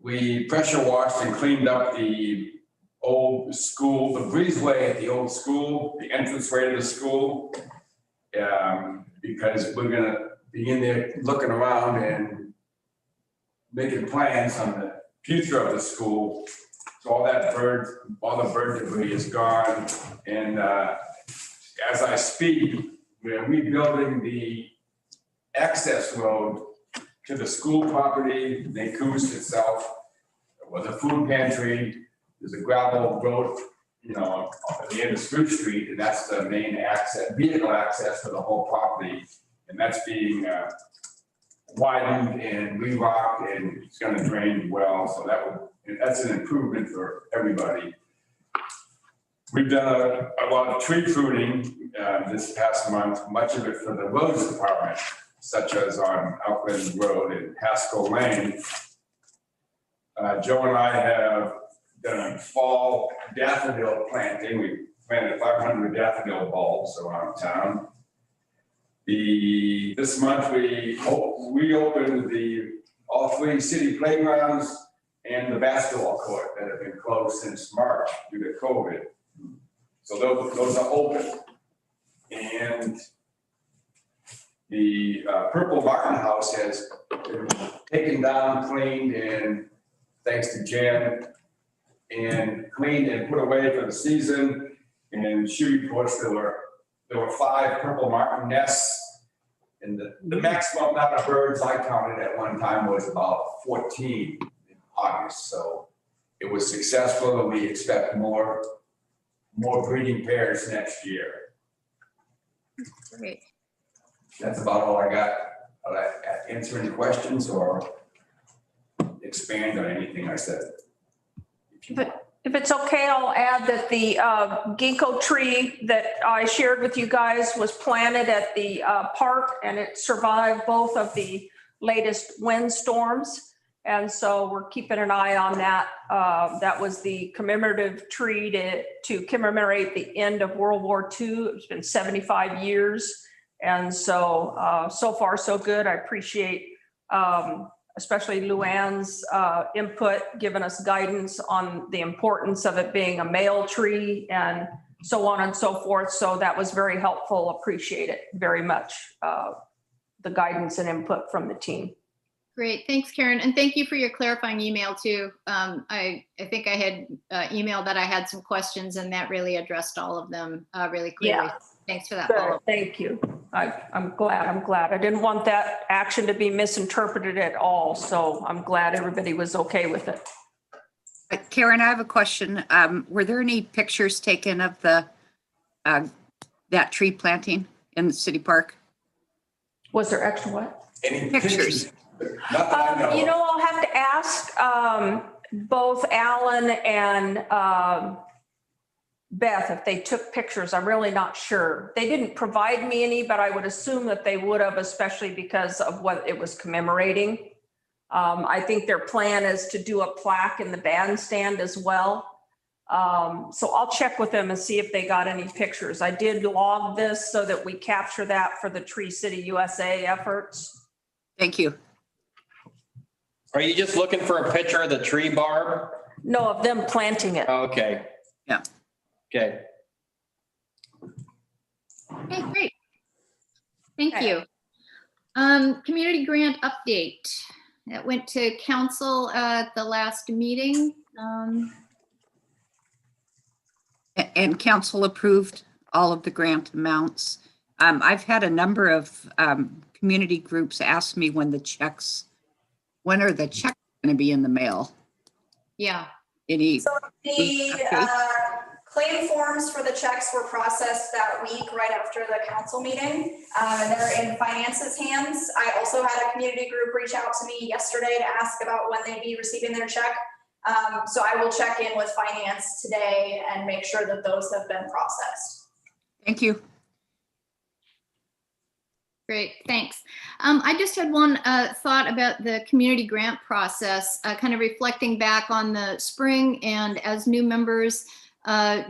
we pressure washed and cleaned up the old school, the breezeway at the old school, the entranceway to the school. Because we're gonna be in there looking around and making plans on the future of the school. So all the bird debris is gone. And as I speak, we're rebuilding the access road to the school property, the acoustic itself, with a food pantry. There's a gravel road, at the end of Spruce Street, and that's the main access, vehicle access for the whole property. And that's being widened and re-rocked, and it's going to drain well. So that's an improvement for everybody. We've done a lot of tree pruning this past month, much of it for the roads department, such as on Elkland Road and Haskell Lane. Joe and I have done fall daffodil planting. We planted 500 daffodil bulbs around town. This month we reopened all 3 city playgrounds and the basketball court that have been closed since March due to COVID. So those are open. And the Purple Martin House has been taken down, cleaned, and thanks to Jan, and cleaned and put away for the season. And she reports there were 5 Purple Martin nests, and the maximum amount of birds I counted at one time was about 14 in August. So it was successful, and we expect more breeding pairs next year. Great. That's about all I got. I'll answer any questions or expand on anything I said. If it's okay, I'll add that the ginkgo tree that I shared with you guys was planted at the park, and it survived both of the latest windstorms. And so we're keeping an eye on that. That was the commemorative tree to commemorate the end of World War II. It's been 75 years. And so, so far, so good. I appreciate especially Luann's input, giving us guidance on the importance of it being a male tree and so on and so forth. So that was very helpful. Appreciate it very much, the guidance and input from the team. Great, thanks, Karen. And thank you for your clarifying email too. I think I had emailed that I had some questions, and that really addressed all of them really clearly. Yeah. Thanks for that. Good. Thank you. I'm glad. I didn't want that action to be misinterpreted at all. So I'm glad everybody was okay with it. Karen, I have a question. Were there any pictures taken of that tree planting in the city park? Was there extra what? Any pictures? I'll have to ask both Alan and Beth if they took pictures. I'm really not sure. They didn't provide me any, but I would assume that they would have, especially because of what it was commemorating. I think their plan is to do a plaque in the bandstand as well. So I'll check with them and see if they got any pictures. I did log this so that we capture that for the Tree City USA efforts. Thank you. Are you just looking for a picture of the tree, Barb? No, of them planting it. Oh, okay. Yeah. Okay. Okay, great. Thank you. Community grant update. That went to council at the last meeting. And council approved all of the grant amounts. I've had a number of community groups ask me when are the checks going to be in the mail? Yeah. So the claim forms for the checks were processed that week right after the council meeting. And they're in finance's hands. I also had a community group reach out to me yesterday to ask about when they'd be receiving their check. So I will check in with finance today and make sure that those have been processed. Thank you. Great, thanks. I just had one thought about the community grant process, kind of reflecting back on the spring and as new members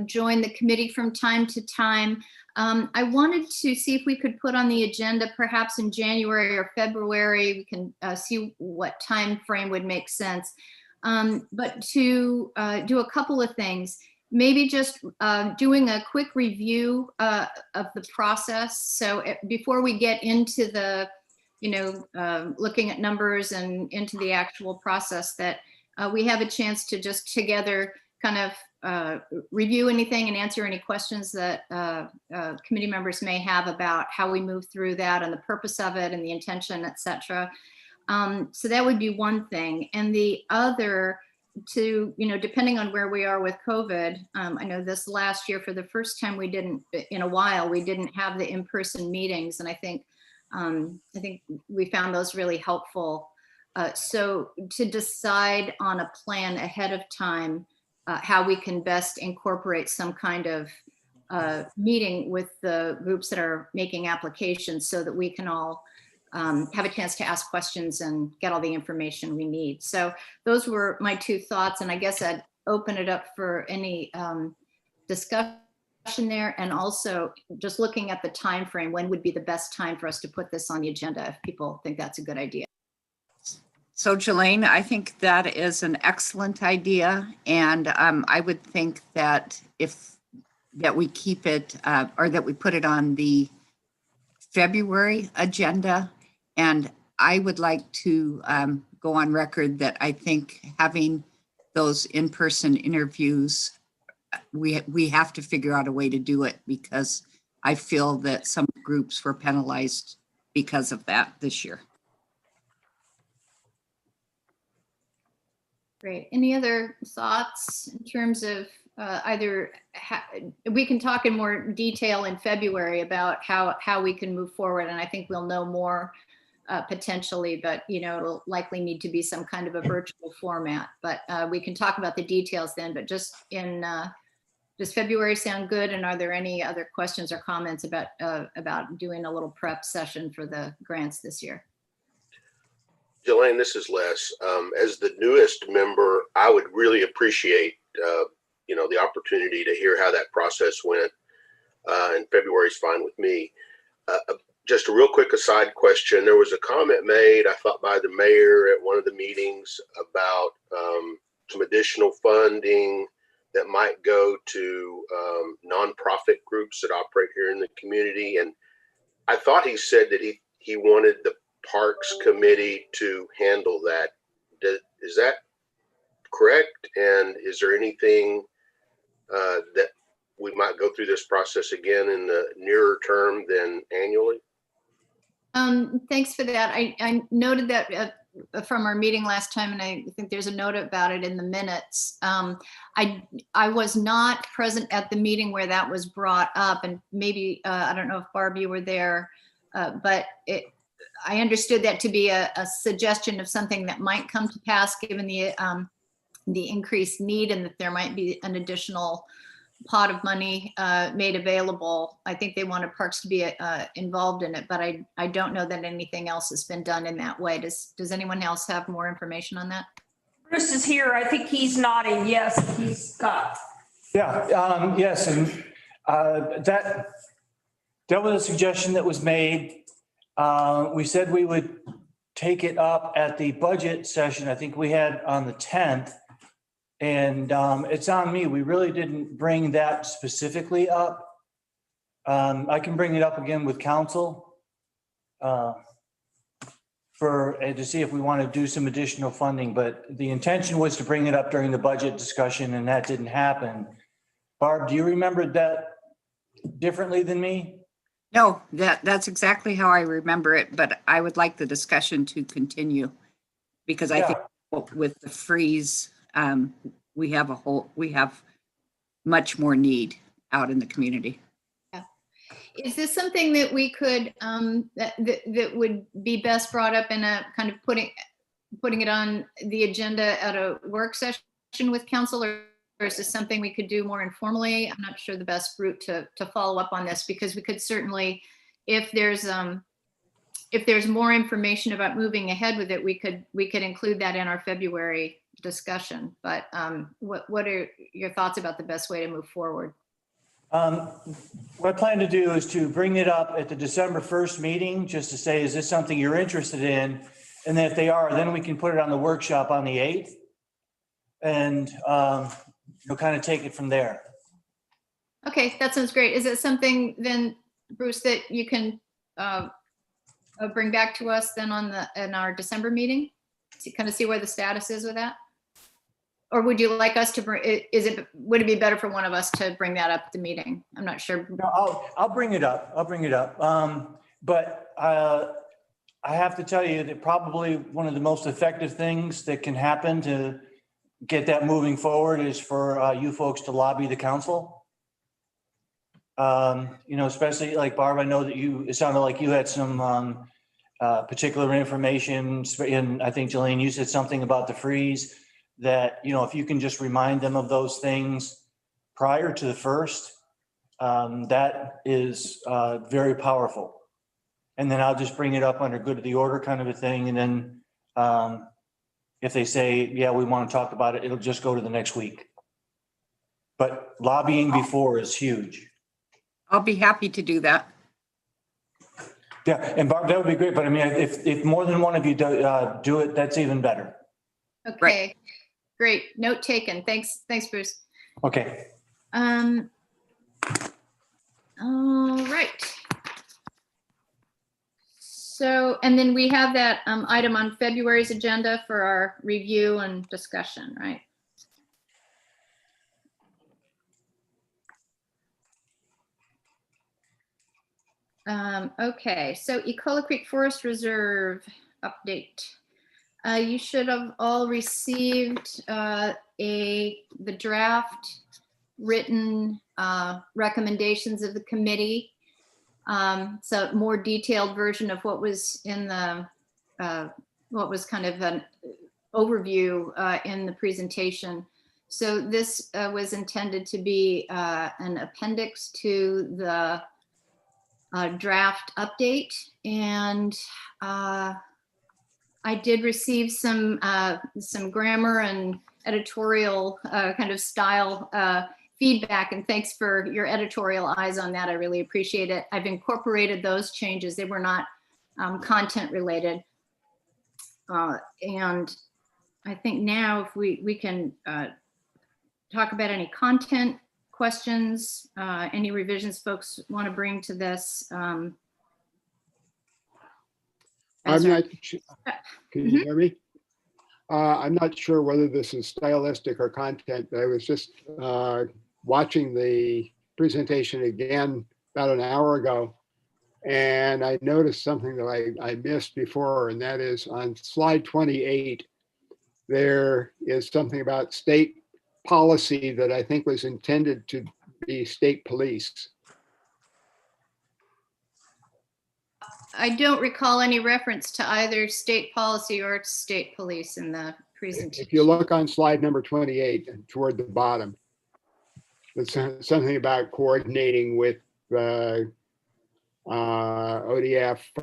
join the committee from time to time. I wanted to see if we could put on the agenda perhaps in January or February. We can see what time frame would make sense. But to do a couple of things, maybe just doing a quick review of the process. So before we get into the, looking at numbers and into the actual process, that we have a chance to just together kind of review anything and answer any questions that committee members may have about how we move through that and the purpose of it and the intention, et cetera. So that would be one thing. And the other, to, depending on where we are with COVID, I know this last year for the first time we didn't have the in-person meetings. And I think we found those really helpful. So to decide on a plan ahead of time, how we can best incorporate some kind of meeting with the groups that are making applications so that we can all have a chance to ask questions and get all the information we need. So those were my two thoughts, and I guess I'd open it up for any discussion there, and also just looking at the time frame, when would be the best time for us to put this on the agenda if people think that's a good idea. So Jelaine, I think that is an excellent idea. And I would think that that we keep it or that we put it on the February agenda. And I would like to go on record that I think having those in-person interviews, we have to figure out a way to do it, because I feel that some groups were penalized because of that this year. Great. Any other thoughts in terms of we can talk in more detail in February about how we can move forward, and I think we'll know more potentially, but it'll likely need to be some kind of a virtual format, but we can talk about the details then. But just does February sound good? And are there any other questions or comments about doing a little prep session for the grants this year? Jelaine, this is Les. As the newest member, I would really appreciate, the opportunity to hear how that process went. And February is fine with me. Just a real quick aside question. There was a comment made, I thought, by the mayor at one of the meetings about some additional funding that might go to nonprofit groups that operate here in the community. And I thought he said that he wanted the Parks Committee to handle that. Is that correct? And is there anything that we might go through this process again in the nearer term than annually? Thanks for that. I noted that from our meeting last time, and I think there's a note about it in the minutes. I was not present at the meeting where that was brought up, and maybe I don't know if Barb, you were there, but I understood that to be a suggestion of something that might come to pass given the increased need, and that there might be an additional pot of money made available. I think they wanted Parks to be involved in it, but I don't know that anything else has been done in that way. Does anyone else have more information on that? Bruce is here. I think he's nodding yes. He's got. Yeah, yes, and that was a suggestion that was made. We said we would take it up at the budget session. I think we had on the 10th, and it's on me. We really didn't bring that specifically up. I can bring it up again with council to see if we want to do some additional funding, but the intention was to bring it up during the budget discussion, and that didn't happen. Barb, do you remember that differently than me? No, that's exactly how I remember it, but I would like the discussion to continue, because I think with the freeze, we have much more need out in the community. Yeah. Is this something that we could, that would be best brought up in a kind of putting it on the agenda at a work session with council, or is this something we could do more informally? I'm not sure the best route to follow up on this, because we could certainly, if there's more information about moving ahead with it, we could include that in our February discussion. But what are your thoughts about the best way to move forward? What I plan to do is to bring it up at the December 1st meeting, just to say, is this something you're interested in? And then if they are, then we can put it on the workshop on the 8th. And you'll kind of take it from there. Okay, that sounds great. Is it something then, Bruce, that you can bring back to us then in our December meeting? To kind of see where the status is with that? Or would you like us to bring, would it be better for one of us to bring that up at the meeting? I'm not sure. No, I'll bring it up. I'll bring it up. But I have to tell you that probably one of the most effective things that can happen to get that moving forward is for you folks to lobby the council. Especially like Barb, I know that it sounded like you had some particular information, and I think Jelaine, you said something about the freeze that, if you can just remind them of those things prior to the 1st, that is very powerful. And then I'll just bring it up under good of the order kind of a thing. And then if they say, yeah, we want to talk about it, it'll just go to the next week. But lobbying before is huge. I'll be happy to do that. Yeah, and Barb, that would be great. But I mean, if more than one of you do it, that's even better. Okay, great. Note taken. Thanks, Bruce. Okay. All right. So, and then we have that item on February's agenda for our review and discussion, right? Okay, so Ecola Creek Forest Reserve update. You should have all received the draft written recommendations of the committee. So more detailed version of what was in the, what was kind of an overview in the presentation. So this was intended to be an appendix to the draft update. And I did receive some grammar and editorial kind of style feedback, and thanks for your editorial eyes on that. I really appreciate it. I've incorporated those changes. They were not content related. And I think now if we can talk about any content questions, any revisions folks want to bring to this. I'm not, can you hear me? I'm not sure whether this is stylistic or content. I was just watching the presentation again about an hour ago, and I noticed something that I missed before, and that is on slide 28, there is something about state policy that I think was intended to be state police. I don't recall any reference to either state policy or state police in the presentation. If you look on slide number 28 toward the bottom, it's something about coordinating with ODF,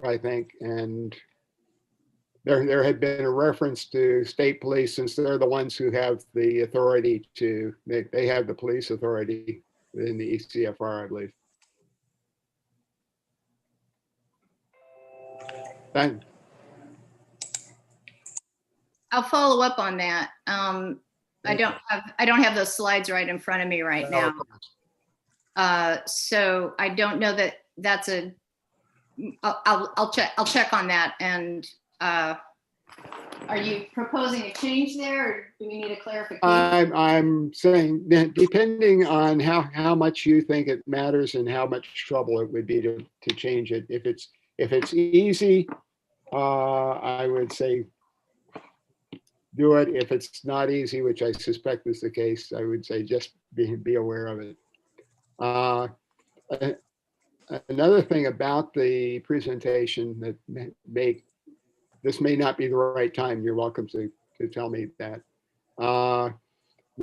I think, and there had been a reference to state police since they're the ones who have the authority to, they have the police authority in the ECFR, I believe. Thanks. I'll follow up on that. I don't have those slides right in front of me right now. So I don't know that that's a, I'll check on that. And are you proposing a change there, or do we need a clarification? I'm saying that depending on how much you think it matters and how much trouble it would be to change it. If it's easy, I would say do it. If it's not easy, which I suspect is the case, I would say just be aware of it. Another thing about the presentation that this may not be the right time. You're welcome to tell me that.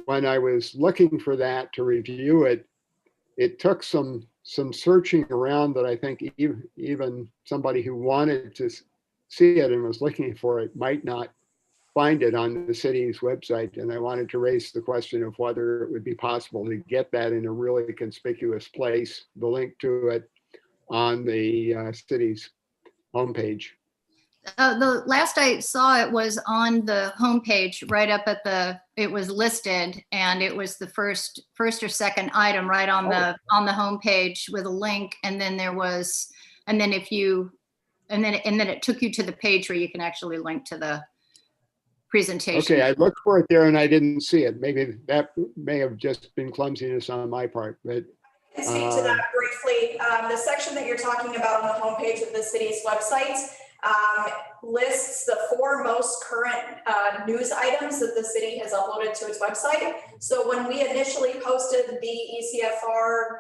When I was looking for that to review it, it took some searching around that I think even somebody who wanted to see it and was looking for it might not find it on the city's website, and I wanted to raise the question of whether it would be possible to get that in a really conspicuous place, the link to it on the city's homepage. The last I saw it was on the homepage, right up at it was listed, and it was the first or second item right on the homepage with a link, and then there was, and then it took you to the page where you can actually link to the presentation. Okay, I looked for it there and I didn't see it. Maybe that may have just been clumsiness on my part, but. I can speak to that briefly. The section that you're talking about on the homepage of the city's website lists the 4 most current news items that the city has uploaded to its website. So when we initially posted the ECFR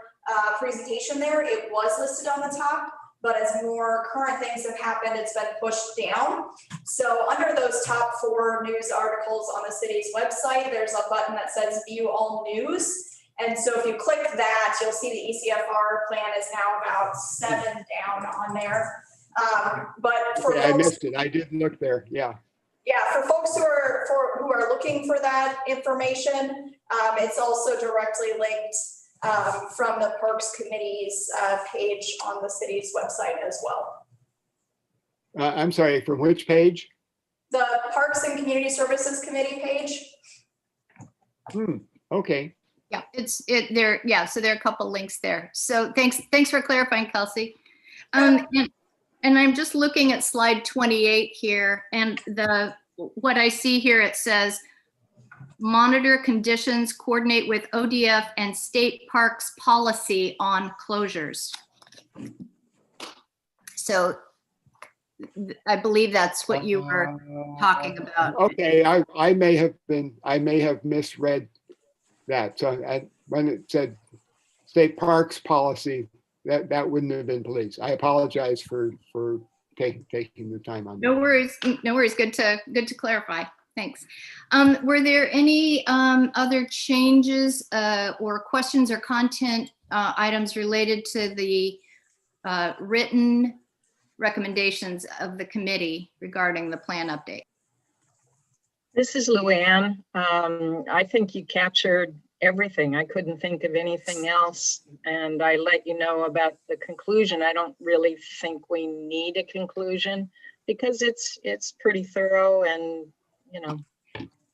presentation there, it was listed on the top, but as more current things have happened, it's been pushed down. So under those top 4 news articles on the city's website, there's a button that says view all news. And so if you click that, you'll see the ECFR plan is now about 7 down on there. But for I missed it. I didn't look there. Yeah. Yeah, for folks who are looking for that information, it's also directly linked from the Parks Committee's page on the city's website as well. I'm sorry, from which page? The Parks and Community Services Committee page. Okay. Yeah, there. Yeah, so there are a couple links there. So thanks for clarifying, Kelsey. And I'm just looking at slide 28 here, and what I see here, it says monitor conditions, coordinate with ODF and state parks policy on closures. So I believe that's what you were talking about. Okay, I may have misread that. So when it said state parks policy, that wouldn't have been police. I apologize for taking the time on that. No worries. No worries. Good to clarify. Thanks. Were there any other changes or questions or content items related to the written recommendations of the committee regarding the plan update? This is Luann. I think you captured everything. I couldn't think of anything else. And I let you know about the conclusion. I don't really think we need a conclusion because it's pretty thorough, and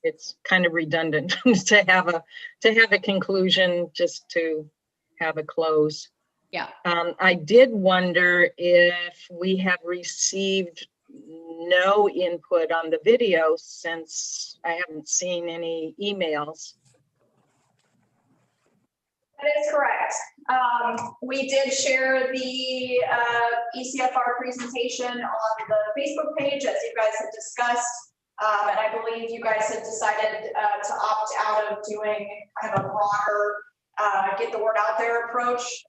it's kind of redundant to have a conclusion just to have a close. Yeah. I did wonder if we have received no input on the video since I haven't seen any emails. That is correct. We did share the ECFR presentation on the Facebook page, as you guys had discussed. And I believe you guys had decided to opt out of doing kind of a broader get the word out there approach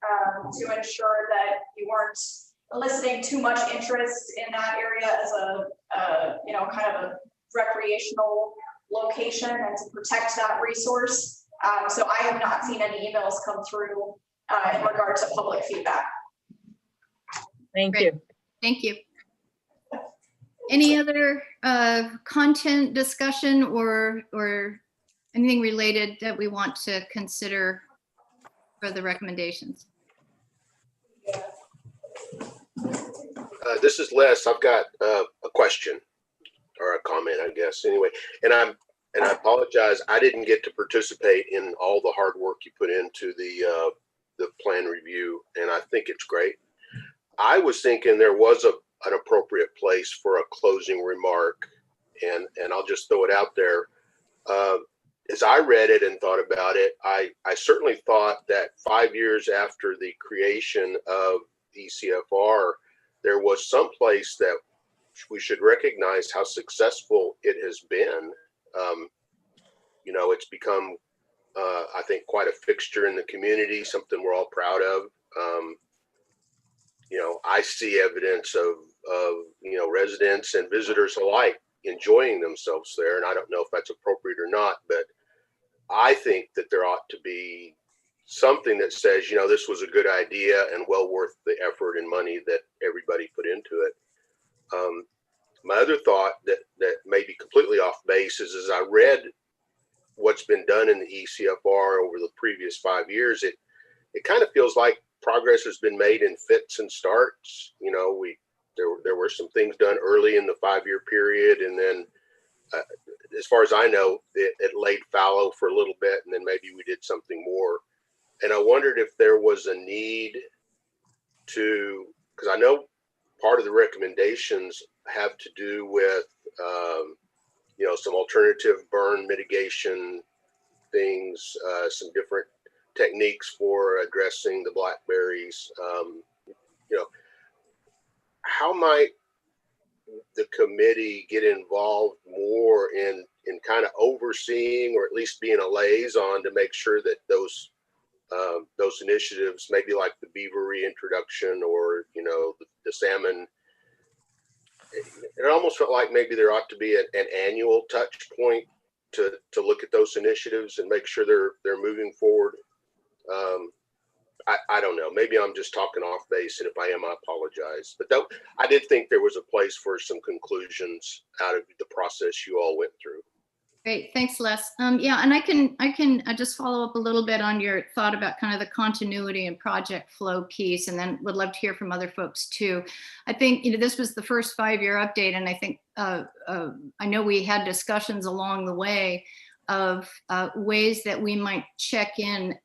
to ensure that you weren't eliciting too much interest in that area as a kind of a recreational location and to protect that resource. So I have not seen any emails come through in regard to public feedback. Thank Great. you. Thank you. Any other content discussion or anything related that we want to consider for the recommendations? This is Les. I've got a question or a comment, I guess. Anyway, and I apologize. I didn't get to participate in all the hard work you put into the plan review, and I think it's great. I was thinking there was an appropriate place for a closing remark, and I'll just throw it out there. As I read it and thought about it, I certainly thought that 5 years after the creation of ECFR, there was some place that we should recognize how successful it has been. It's become, I think, quite a fixture in the community, something we're all proud of. I see evidence of residents and visitors alike enjoying themselves there. And I don't know if that's appropriate or not, but I think that there ought to be something that says, this was a good idea and well worth the effort and money that everybody put into it. My other thought that may be completely off base is, as I read what's been done in the ECFR over the previous 5 years, it kind of feels like progress has been made in fits and starts. You know, there were some things done early in the 5-year period, and then as far as I know, it laid fallow for a little bit, and then maybe we did something more. And I wondered if there was a need to, because I know part of the recommendations have to do with, you know, some alternative burn mitigation things, some different techniques for addressing the blackberries. You know, how might the committee get involved more in kind of overseeing, or at least being a liaison to make sure that those initiatives, maybe like the beaver reintroduction, or, you know, the salmon, it almost felt like maybe there ought to be an annual touch point to look at those initiatives and make sure they're moving forward. I don't know. Maybe I'm just talking off base, and if I am, I apologize. But though, I did think there was a place for some conclusions out of the process you all went through. Great, thanks, Les. Yeah, and I can just follow up a little bit on your thought about kind of the continuity and project flow piece, and then would love to hear from other folks too. I think, you know, this was the first 5-year update, and I think I know we had discussions along the way of ways that we might check in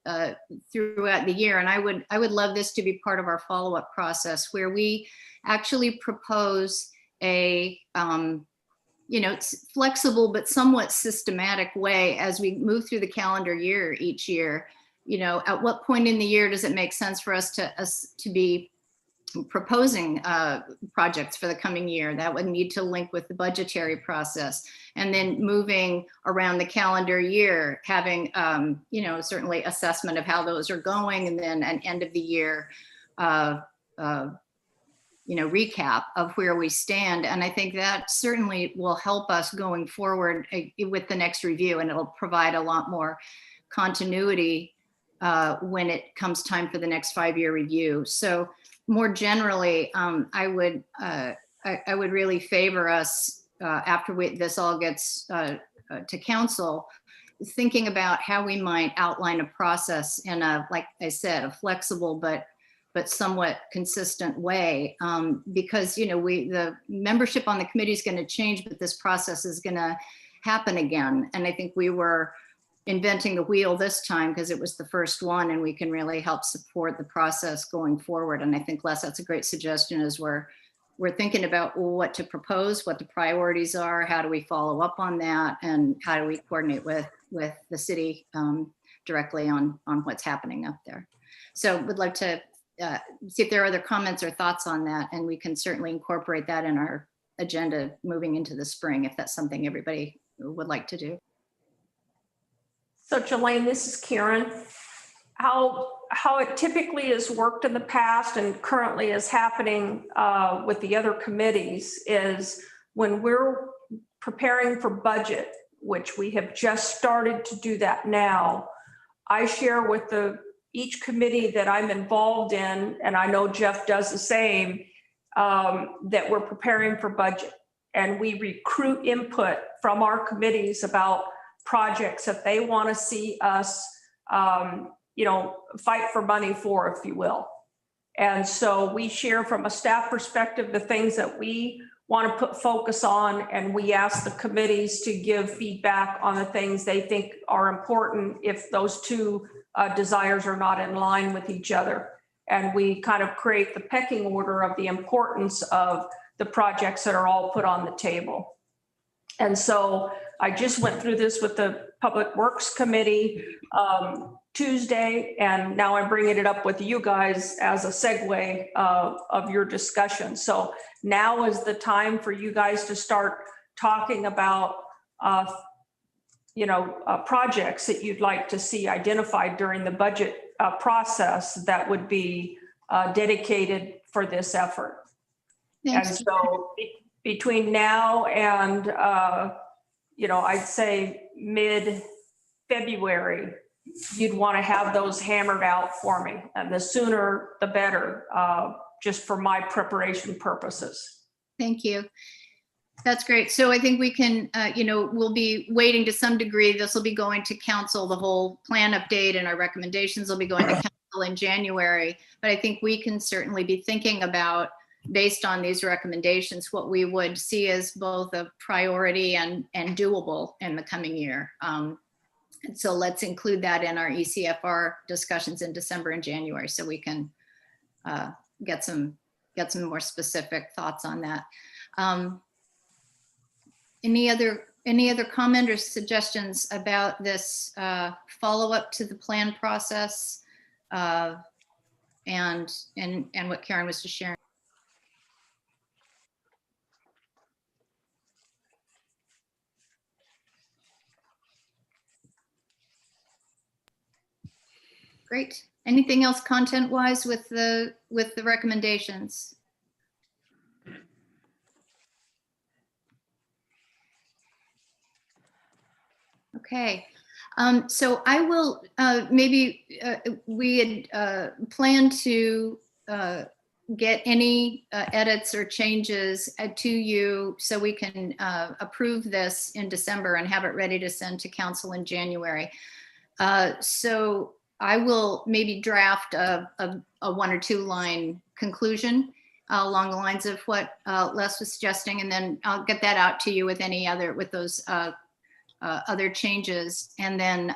throughout the year, and I would love this to be part of our follow-up process, where we actually propose a you know, it's flexible but somewhat systematic way as we move through the calendar year each year. You know, at what point in the year does it make sense for us to be proposing projects for the coming year? That would need to link with the budgetary process, and then moving around the calendar year, having you know, certainly assessment of how those are going, and then an end of the year you know, recap of where we stand. And I think that certainly will help us going forward with the next review, and it'll provide a lot more continuity when it comes time for the next 5-year review. So more generally, I would really favor us after this all gets to council, thinking about how we might outline a process in a, like I said, a flexible but somewhat consistent way, because, you know, the membership on the committee is going to change, but this process is going to happen again. And I think we were inventing the wheel this time because it was the first one, and we can really help support the process going forward. And I think, Les, that's a great suggestion, as we're thinking about what to propose, what the priorities are, how do we follow up on that, and how do we coordinate with the city directly on what's happening up there. So would like to see if there are other comments or thoughts on that, and we can certainly incorporate that in our agenda moving into the spring, if that's something everybody would like to do. So Jelaine, this is Karen. How it typically has worked in the past and currently is happening with the other committees is, when we're preparing for budget, which we have just started to do that now, I share with each committee that I'm involved in, and I know Jeff does the same, that we're preparing for budget. And we recruit input from our committees about projects that they want to see us, you know, fight for money for, if you will. And so we share from a staff perspective the things that we want to put focus on, and we ask the committees to give feedback on the things they think are important if those two desires are not in line with each other. And we kind of create the pecking order of the importance of the projects that are all put on the table. And so I just went through this with the Public Works Committee Tuesday, and now I'm bringing it up with you guys as a segue of your discussion. So now is the time for you guys to start talking about you know, projects that you'd like to see identified during the budget process that would be dedicated for this effort. Thanks. And so between now and, you know, I'd say mid-February, you'd want to have those hammered out for me. And the sooner, the better, just for my preparation purposes. Thank you. That's great. So I think we can, we'll be waiting to some degree. This will be going to council, the whole plan update and our recommendations will be going to council in January. But I think we can certainly be thinking about, based on these recommendations, what we would see as both a priority and doable in the coming year. And so let's include that in our ECFR discussions in December and January, so we can get some more specific thoughts on that. Any other comment or suggestions about this follow-up to the plan process and what Karen was just sharing? Great. Anything else content-wise with the recommendations? Okay, so I will, we had planned to get any edits or changes to you so we can approve this in December and have it ready to send to council in January. So I will maybe draft a 1 or 2 line conclusion along the lines of what Les was suggesting, and then I'll get that out to you with any other, with those other changes, and then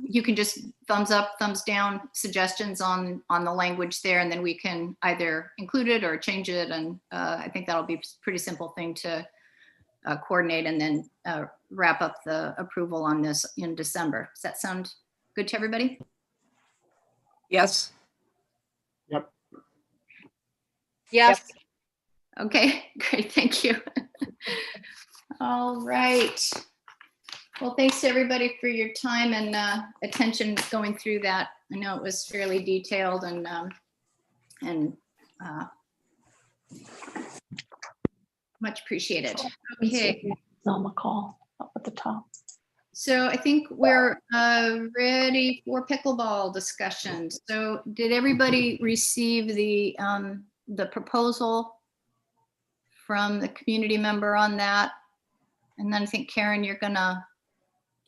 you can just thumbs up, thumbs down suggestions on the language there, and then we can either include it or change it, and I think that'll be a pretty simple thing to coordinate, and then wrap up the approval on this in December. Does that sound good to everybody? Yes. Yep. Yes. Okay, great, thank you. All right. Well, thanks to everybody for your time and attention going through that. I know it was fairly detailed and much appreciated. Okay. On the call up at the top. So I think we're ready for pickleball discussion. So did everybody receive the proposal from the community member on that? And then I think Karen, you're gonna.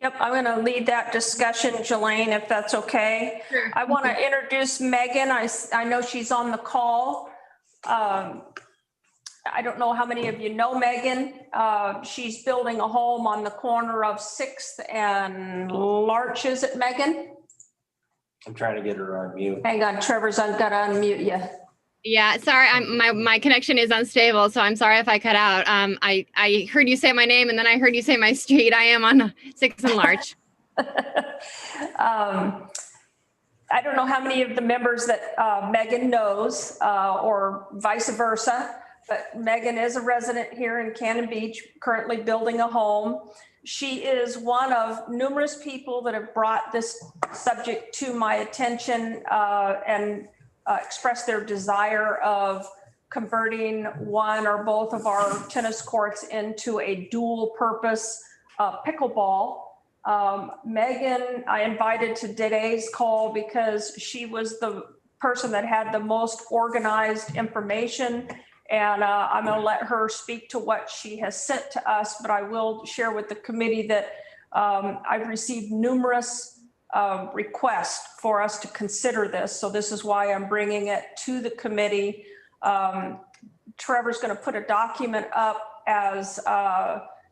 Yep, I'm going to lead that discussion, Jelaine, if that's okay. Sure. I want to introduce Megan. I know she's on the call. I don't know how many of you know Megan. She's building a home on the corner of 6th and Larch, is it, Megan? I'm trying to get her on mute. Hang on, Trevor's got to unmute you. Yeah, sorry, my connection is unstable, so I'm sorry if I cut out. I heard you say my name and then I heard you say my street. I am on 6th and Larch. I don't know how many of the members that Megan knows or vice versa, but Megan is a resident here in Cannon Beach, currently building a home. She is one of numerous people that have brought this subject to my attention and expressed their desire of converting one or both of our tennis courts into a dual purpose pickleball. Megan, I invited to today's call because she was the person that had the most organized information, and I'm going to let her speak to what she has sent to us, but I will share with the committee that I've received numerous request for us to consider this. So this is why I'm bringing it to the committee. Trevor's going to put a document up as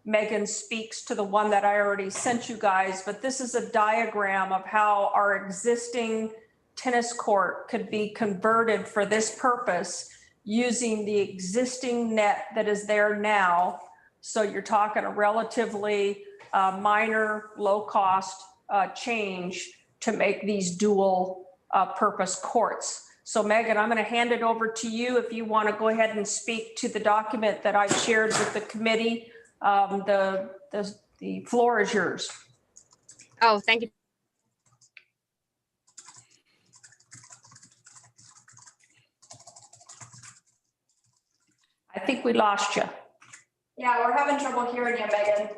Megan speaks to the one that I already sent you guys, but this is a diagram of how our existing tennis court could be converted for this purpose using the existing net that is there now. So you're talking a relatively minor, low cost change to make these dual purpose courts. So Megan, I'm going to hand it over to you if you want to go ahead and speak to the document that I shared with the committee. The floor is yours. Oh, thank you. I think we lost you. Yeah, we're having trouble hearing you, Megan.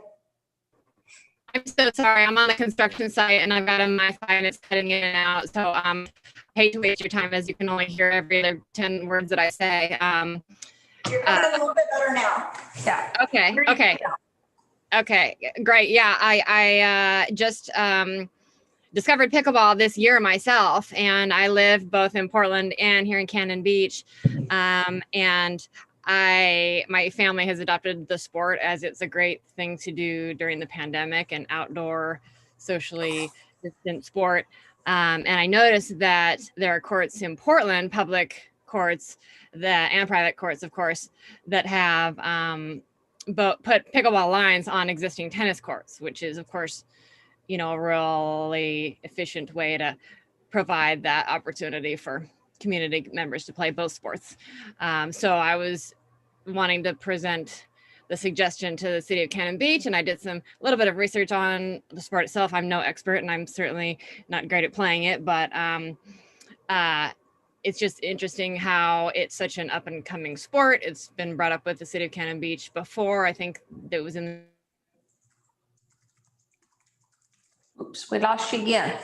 I'm so sorry. I'm on the construction site and I've got a Wi-Fi and it's cutting in and out. So I hate to waste your time as you can only hear every other 10 words that I say. You're coming a little bit better now. Yeah. Okay, great. Yeah, I just discovered pickleball this year myself, and I live both in Portland and here in Cannon Beach. And my family has adopted the sport as it's a great thing to do during the pandemic, and outdoor, socially distant sport. And I noticed that there are courts in Portland, public courts and private courts, of course, that have put pickleball lines on existing tennis courts, which is, of course, a really efficient way to provide that opportunity for community members to play both sports. So I was wanting to present the suggestion to the city of Cannon Beach, and I did a little bit of research on the sport itself. I'm no expert, and I'm certainly not great at playing it, but it's just interesting how it's such an up and coming sport. It's been brought up with the city of Cannon Beach before. I think it was in. Oops, we lost you again.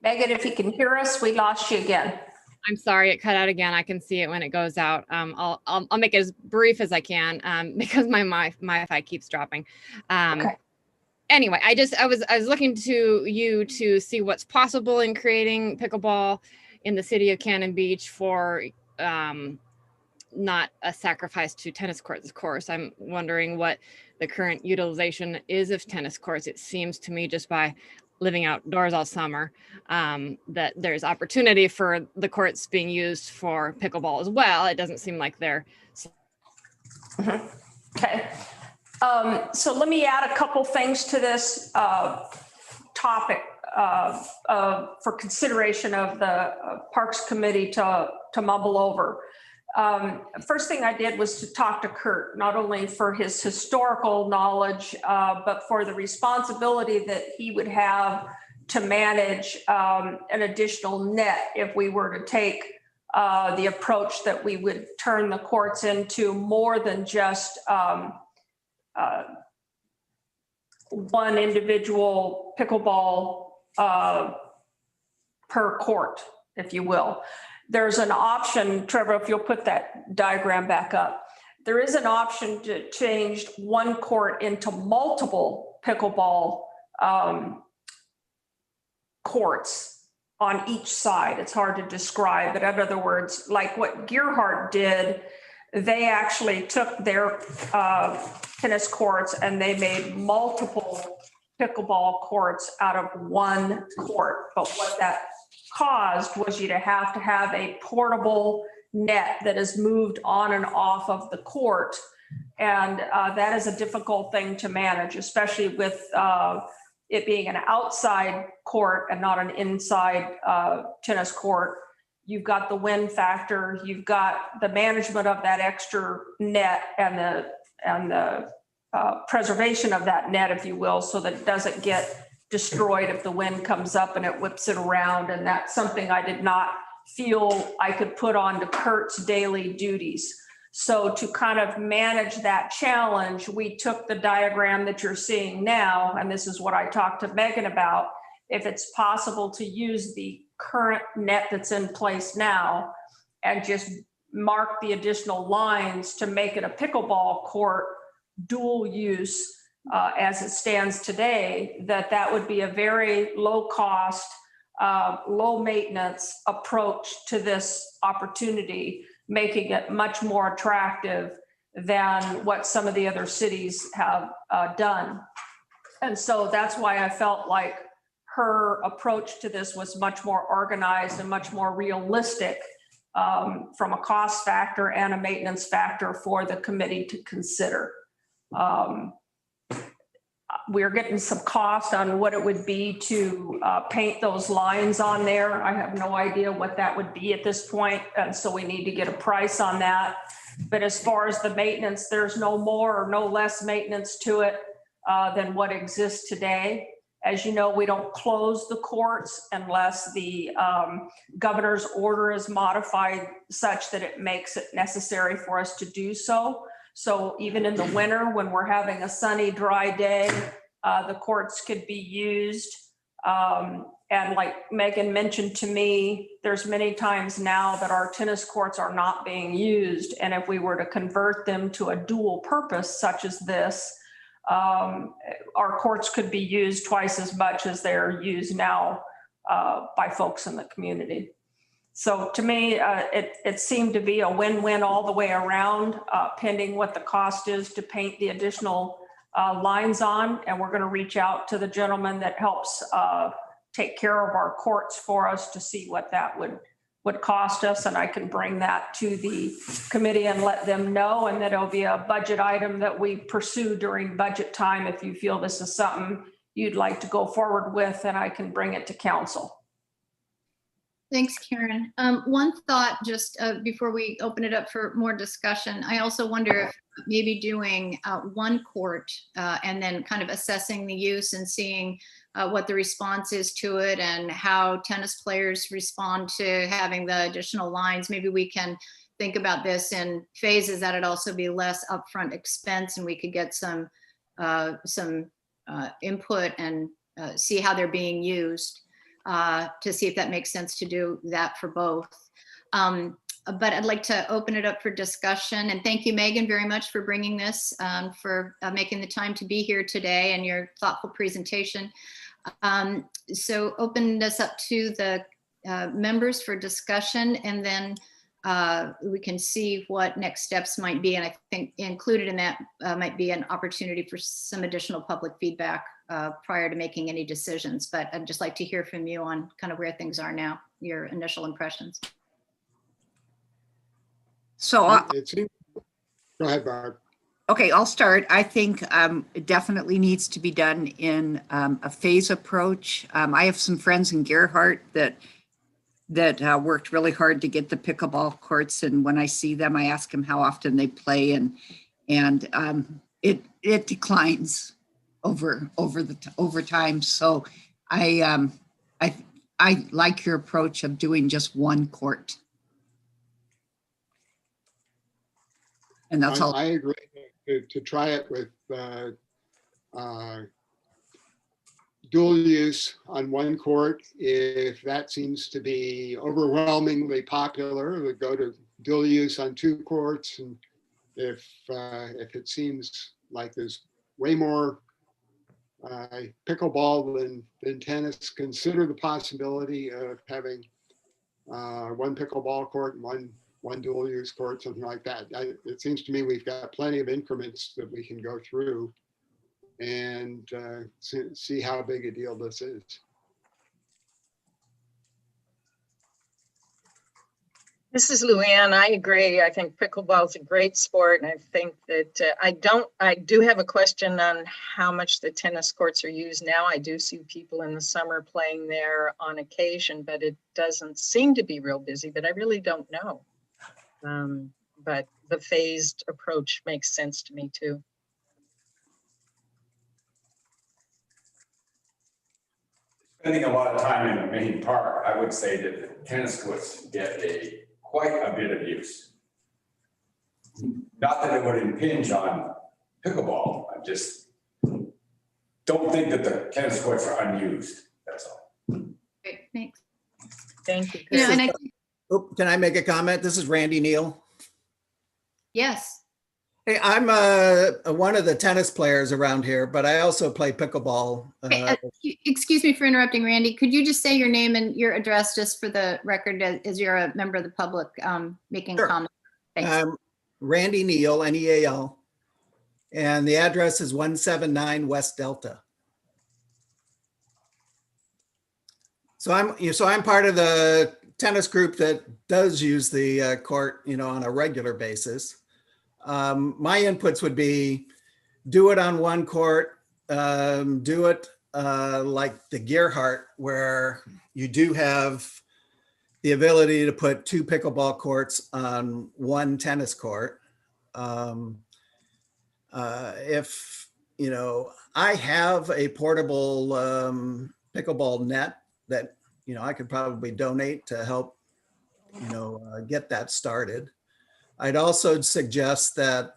Megan, if you can hear us, we lost you again. I'm sorry, it cut out again. I can see it when it goes out. I'll make it as brief as I can because my Wi-Fi keeps dropping. Okay. Anyway, I was looking to you to see what's possible in creating pickleball in the city of Cannon Beach for not a sacrifice to tennis courts, of course. I'm wondering what the current utilization is of tennis courts. It seems to me, just by living outdoors all summer, that there's opportunity for the courts being used for pickleball as well. It doesn't seem like they're. Okay. So let me add a couple things to this topic for consideration of the Parks Committee to mumble over. First thing I did was to talk to Kurt, not only for his historical knowledge, but for the responsibility that he would have to manage an additional net if we were to take the approach that we would turn the courts into more than just one individual pickleball per court, if you will. There's an option, Trevor, if you'll put that diagram back up. There is an option to change one court into multiple pickleball courts on each side. It's hard to describe, but in other words, like what Gearhart did, they actually took their tennis courts and they made multiple pickleball courts out of one court. But what that caused was you to have a portable net that is moved on and off of the court. And that is a difficult thing to manage, especially with it being an outside court and not an inside tennis court. You've got the wind factor, you've got the management of that extra net and the preservation of that net, if you will, so that it doesn't get destroyed if the wind comes up and it whips it around. And that's something I did not feel I could put on to Kurt's daily duties. So to kind of manage that challenge, we took the diagram that you're seeing now, and this is what I talked to Megan about. If it's possible to use the current net that's in place now and just mark the additional lines to make it a pickleball court dual use as it stands today, that would be a very low cost, low maintenance approach to this opportunity, making it much more attractive than what some of the other cities have done. And so that's why I felt like her approach to this was much more organized and much more realistic from a cost factor and a maintenance factor for the committee to consider. We're getting some cost on what it would be to paint those lines on there. I have no idea what that would be at this point, and so we need to get a price on that. But as far as the maintenance, there's no more or no less maintenance to it than what exists today. As you know, we don't close the courts unless the governor's order is modified such that it makes it necessary for us to do so. So even in the winter, when we're having a sunny, dry day, the courts could be used And like Megan mentioned to me, there's many times now that our tennis courts are not being used. And if we were to convert them to a dual purpose such as this, our courts could be used twice as much as they're used now by folks in the community. So to me, it seemed to be a win-win all the way around, pending what the cost is to paint the additional lines on. And we're going to reach out to the gentleman that helps take care of our courts for us to see what that would cost us. And I can bring that to the committee and let them know. And that it'll be a budget item that we pursue during budget time. If you feel this is something you'd like to go forward with, and I can bring it to council. Thanks, Karen. One thought just before we open it up for more discussion, I also wonder if maybe doing one court and then kind of assessing the use and seeing what the response is to it and how tennis players respond to having the additional lines. Maybe we can think about this in phases, that it'd also be less upfront expense and we could get some input and see how they're being used. To see if that makes sense to do that for both. But I'd like to open it up for discussion. And thank you, Megan, very much for bringing this, for making the time to be here today and your thoughtful presentation. So open this up to the members for discussion, and then we can see what next steps might be. And I think included in that might be an opportunity for some additional public feedback prior to making any decisions. But I'd just like to hear from you on kind of where things are now, your initial impressions. So, Go ahead, Barb. okay, I'll start. I think it definitely needs to be done in a phase approach. I have some friends in Gerhardt that worked really hard to get the pickleball courts. And when I see them, I ask them how often they play, and it declines over time. So I like your approach of doing just one court. And that's all. I agree to try it with dual use on one court. If that seems to be overwhelmingly popular, we go to dual use on two courts. And if it seems like there's way more pickleball than tennis, consider the possibility of having one pickleball court and one dual use court, something like that. It seems to me we've got plenty of increments that we can go through and see how big a deal this is. This is Luann. I agree. I think pickleball is a great sport. And I think that I do have a question on how much the tennis courts are used now. I do see people in the summer playing there on occasion, but it doesn't seem to be real busy, but I really don't know. But the phased approach makes sense to me too. Spending a lot of time in the main park, I would say that the tennis courts get quite a bit of use. Not that it would impinge on pickleball. I just don't think that the tennis courts are unused. That's all. Great, thanks. Thank you. You know, and Can I make a comment? This is Randy Neal. yes. Hey, I'm one of the tennis players around here, but I also play pickleball. Excuse me for interrupting, Randy. Could you just say your name and your address just for the record as you're a member of the public making Sure. comments? Thanks. Randy Neal, Neal, and the address is 179 West Delta. So I'm part of the tennis group that does use the court, on a regular basis. My inputs would be do it on one court, do it like the Gerhardt, where you do have the ability to put two pickleball courts on one tennis court. If, I have a portable pickleball net that, I could probably donate to help, get that started. I'd also suggest that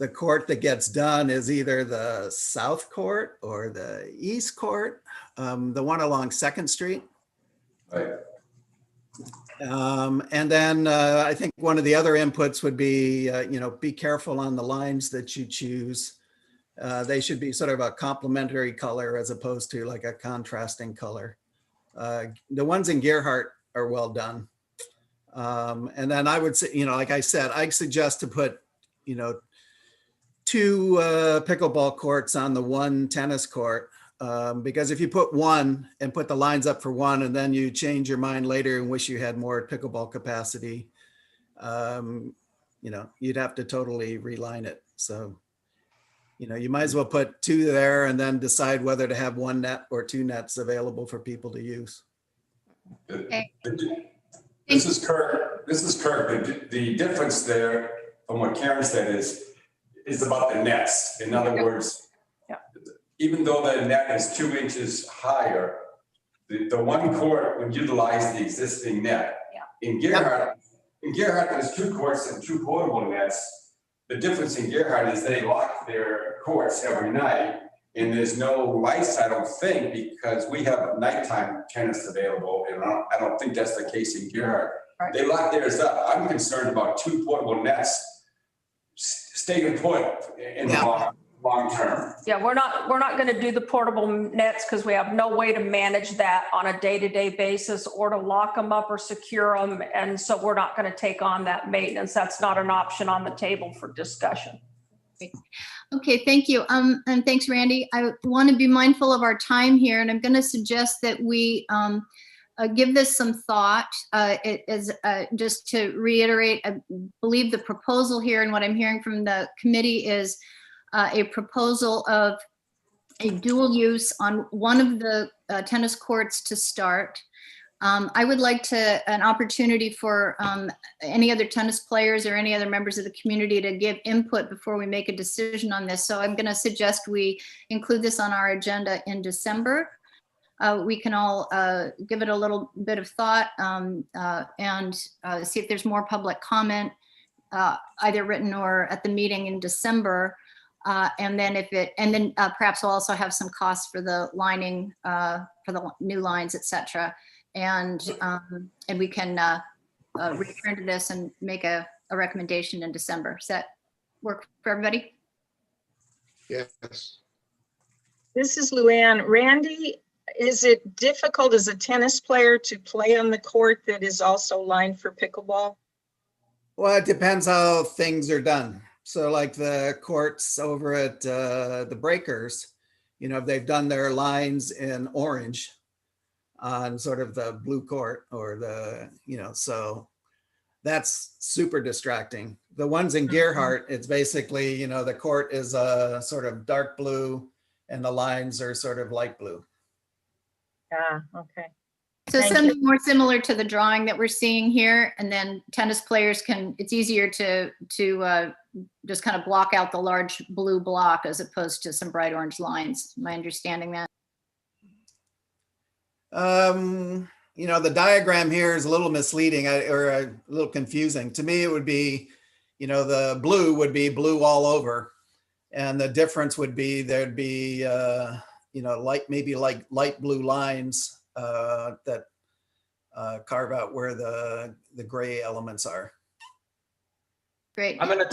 the court that gets done is either the south court or the east court, the one along 2nd Street. Right. And then I think one of the other inputs would be, be careful on the lines that you choose. They should be sort of a complementary color as opposed to like a contrasting color. The ones in Gerhardt are well done. And then I would say, like I said, I suggest to put, 2 pickleball courts on the 1 tennis court. Because if you put 1 and put the lines up for 1 and then you change your mind later and wish you had more pickleball capacity, you'd have to totally reline it. So, you might as well put 2 there and then decide whether to have 1 net or 2 nets available for people to use. Okay. This is Kirk. The difference there from what Karen said is about the nets. In other words, even though the net is 2 inches higher, the 1 court would utilize the existing net. In Gerhardt, there's 2 courts and 2 portable nets. The difference in Gerhardt is they lock their courts every night, and there's no lights, I don't think, because we have nighttime tennis available, and I don't think that's the case in Gerhardt. Right. They lock theirs up. I'm concerned about 2 portable nets staying put in the long term. Yeah, we're not going to do the portable nets because we have no way to manage that on a day-to-day basis or to lock them up or secure them. And so we're not going to take on that maintenance. That's not an option on the table for discussion. Okay, thank you. And thanks, Randy. I want to be mindful of our time here, and I'm going to suggest that we give this some thought. It is just to reiterate, I believe the proposal here and what I'm hearing from the committee is a proposal of a dual use on one of the tennis courts to start. I would like an opportunity for any other tennis players or any other members of the community to give input before we make a decision on this. So I'm going to suggest we include this on our agenda in December. We can all give it a little bit of thought and see if there's more public comment, either written or at the meeting in December. And then perhaps we'll also have some costs for the lining, for the new lines, et cetera. And we can return to this and make a recommendation in December. Does that work for everybody? Yes. This is Luann. Randy, is it difficult as a tennis player to play on the court that is also lined for pickleball? Well, it depends how things are done. So like the courts over at the Breakers, they've done their lines in orange on sort of the blue court or so that's super distracting. The ones in Gerhardt, it's basically, the court is a sort of dark blue and the lines are sort of light blue. Yeah, okay. So something more similar to the drawing that we're seeing here, and then tennis players it's easier to just kind of block out the large blue block as opposed to some bright orange lines. Am I understanding that? The diagram here is a little misleading or a little confusing. To me, it would be, the blue would be blue all over. And the difference would be there'd be, maybe light blue lines that carve out where the gray elements are. Great. I'm gonna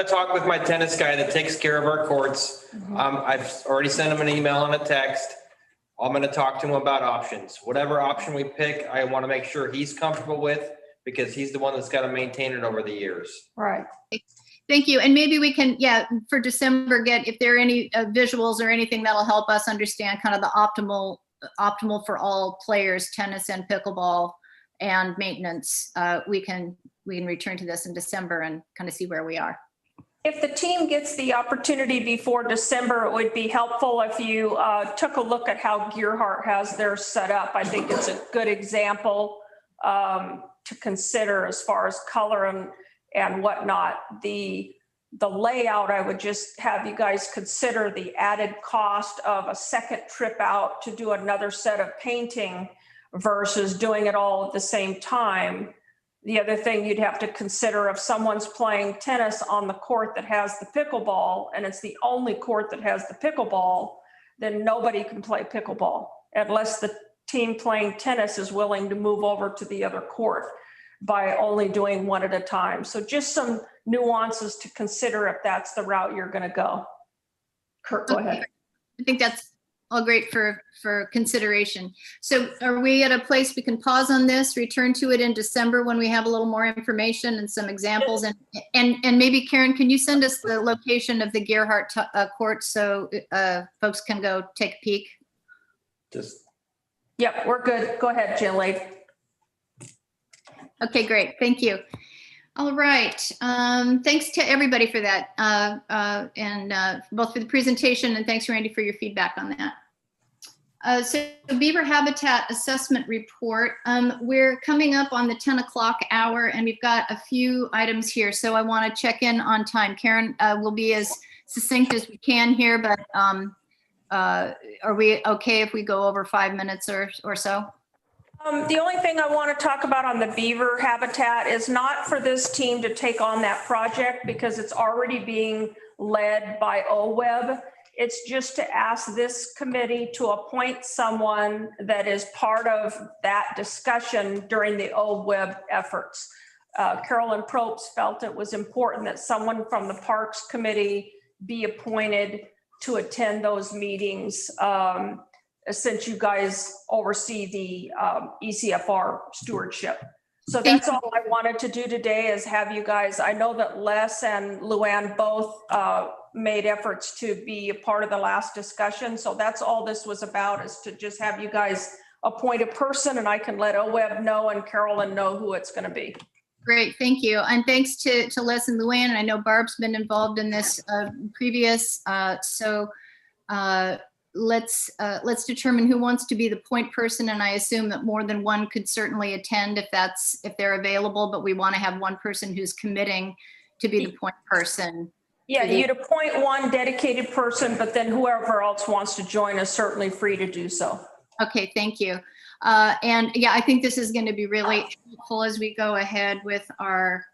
talk with my tennis guy that takes care of our courts. I've already sent him an email and a text. I'm gonna talk to him about options. Whatever option we pick, I want to make sure he's comfortable with because he's the one that's got to maintain it over the years. Right. Thank you. And maybe we can, for December, if there are any visuals or anything that'll help us understand kind of the optimal for all players, tennis and pickleball and maintenance. We can return to this in December and kind of see where we are. If the team gets the opportunity before December, it would be helpful if you took a look at how Gerhardt has theirs set up. I think it's a good example to consider as far as color and whatnot. The layout, I would just have you guys consider the added cost of a second trip out to do another set of painting versus doing it all at the same time. The other thing you'd have to consider, if someone's playing tennis on the court that has the pickleball and it's the only court that has the pickleball, then nobody can play pickleball unless the team playing tennis is willing to move over to the other court by only doing one at a time. So just some nuances to consider if that's the route you're going to go. Kurt, go ahead. I think that's all great for consideration. So are we at a place we can pause on this, return to it in December when we have a little more information and some examples? And maybe Karen, can you send us the location of the Gerhardt court so folks can go take a peek? Yep, we're good. Go ahead, Jilly. Okay, great. Thank you. All right. Thanks to everybody for that, and both for the presentation, and thanks, Randy, for your feedback on that. So Beaver Habitat Assessment Report. We're coming up on the 10 o'clock hour, and we've got a few items here, so I want to check in on time. Karen will be as succinct as we can here, but are we okay if we go over 5 minutes or so? The only thing I want to talk about on the beaver habitat is not for this team to take on that project because it's already being led by OWEB. It's just to ask this committee to appoint someone that is part of that discussion during the OWEB efforts. Carolyn Probst felt it was important that someone from the Parks Committee be appointed to attend those meetings, since you guys oversee the ECFR stewardship. So that's all I wanted to do today is have you guys, I know that Les and Luann both made efforts to be a part of the last discussion. So that's all this was about, is to just have you guys appoint a person, and I can let OWEB know and Carolyn know who it's going to be. Great, thank you. And thanks to Les and Luann. And I know Barb's been involved in this previous. Let's determine who wants to be the point person. And I assume that more than one could certainly attend if they're available, but we want to have one person who's committing to be the point person. Yeah, you'd appoint one dedicated person, but then whoever else wants to join is certainly free to do so. Okay, thank you. And yeah, I think this is going to be really helpful as we go ahead with our